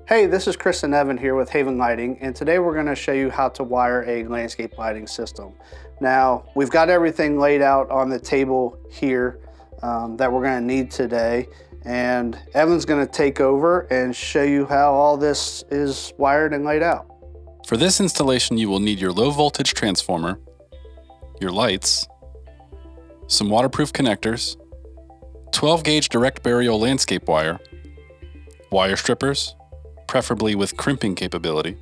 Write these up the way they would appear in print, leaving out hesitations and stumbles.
Hey, this is Chris and Evan here with Haven Lighting, and today we're going to show you how to wire a landscape lighting system. Now, we've got everything laid out on the table here that we're going to need today, and Evan's going to take over and show you how all this is wired and laid out. For this installation, you will need your low voltage transformer, your lights, some waterproof connectors, 12 gauge direct burial landscape wire, wire strippers, preferably with crimping capability,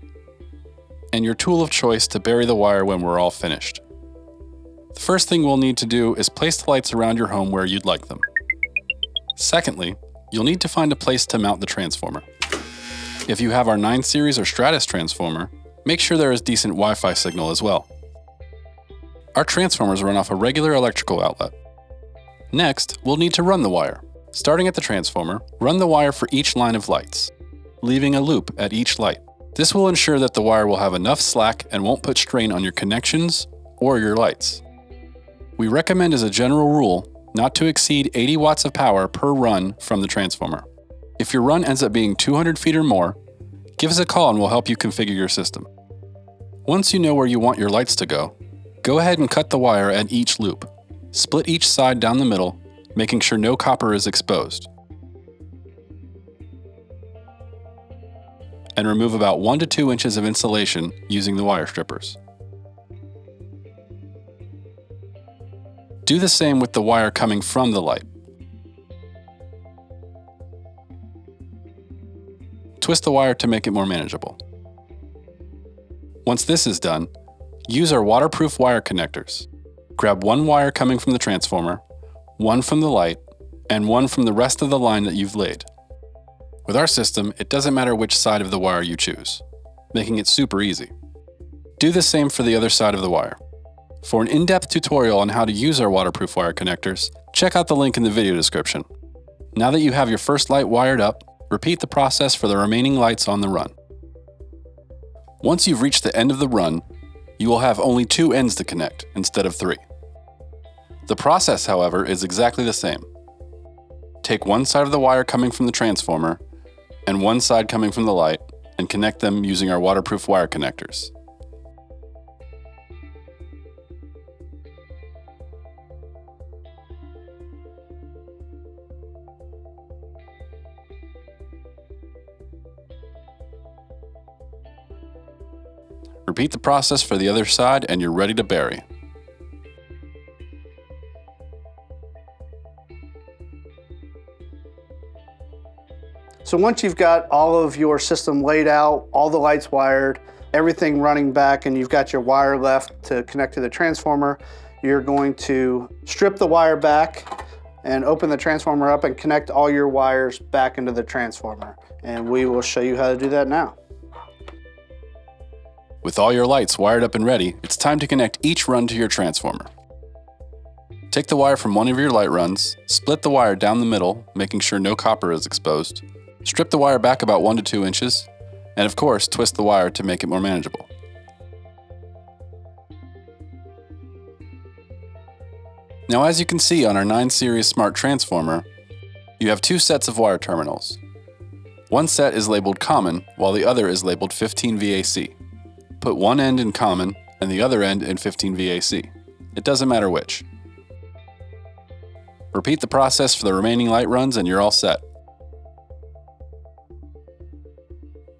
and your tool of choice to bury the wire when we're all finished. The first thing we'll need to do is place the lights around your home where you'd like them. Secondly, you'll need to find a place to mount the transformer. If you have our 9 Series or Stratus transformer, make sure there is decent Wi-Fi signal as well. Our transformers run off a regular electrical outlet. Next, we'll need to run the wire. Starting at the transformer, run the wire for each line of lights, leaving a loop at each light. This will ensure that the wire will have enough slack and won't put strain on your connections or your lights. We recommend as a general rule not to exceed 80 watts of power per run from the transformer. If your run ends up being 200 feet or more, give us a call and we'll help you configure your system. Once you know where you want your lights to go ahead and cut the wire at each loop. Split each side down the middle, making sure no copper is exposed. And remove about 1 to 2 inches of insulation using the wire strippers. Do the same with the wire coming from the light. Twist the wire to make it more manageable. Once this is done, use our waterproof wire connectors. Grab one wire coming from the transformer, one from the light, and one from the rest of the line that you've laid. With our system, it doesn't matter which side of the wire you choose, making it super easy. Do the same for the other side of the wire. For an in-depth tutorial on how to use our waterproof wire connectors, check out the link in the video description. Now that you have your first light wired up, repeat the process for the remaining lights on the run. Once you've reached the end of the run, you will have only 2 ends to connect instead of 3. The process, however, is exactly the same. Take one side of the wire coming from the transformer and one side coming from the light and connect them using our waterproof wire connectors. Repeat the process for the other side and you're ready to bury. So once you've got all of your system laid out, all the lights wired, everything running back, and you've got your wire left to connect to the transformer, you're going to strip the wire back and open the transformer up and connect all your wires back into the transformer. And we will show you how to do that now. With all your lights wired up and ready, it's time to connect each run to your transformer. Take the wire from one of your light runs, split the wire down the middle, making sure no copper is exposed, strip the wire back about 1 to 2 inches, and of course, twist the wire to make it more manageable. Now, as you can see on our 9 Series Smart Transformer, you have 2 sets of wire terminals. One set is labeled Common, while the other is labeled 15 VAC. Put one end in Common and the other end in 15 VAC. It doesn't matter which. Repeat the process for the remaining light runs and you're all set.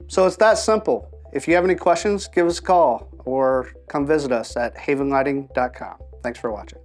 So it's that simple. If you have any questions, give us a call or come visit us at havenlighting.com. Thanks for watching.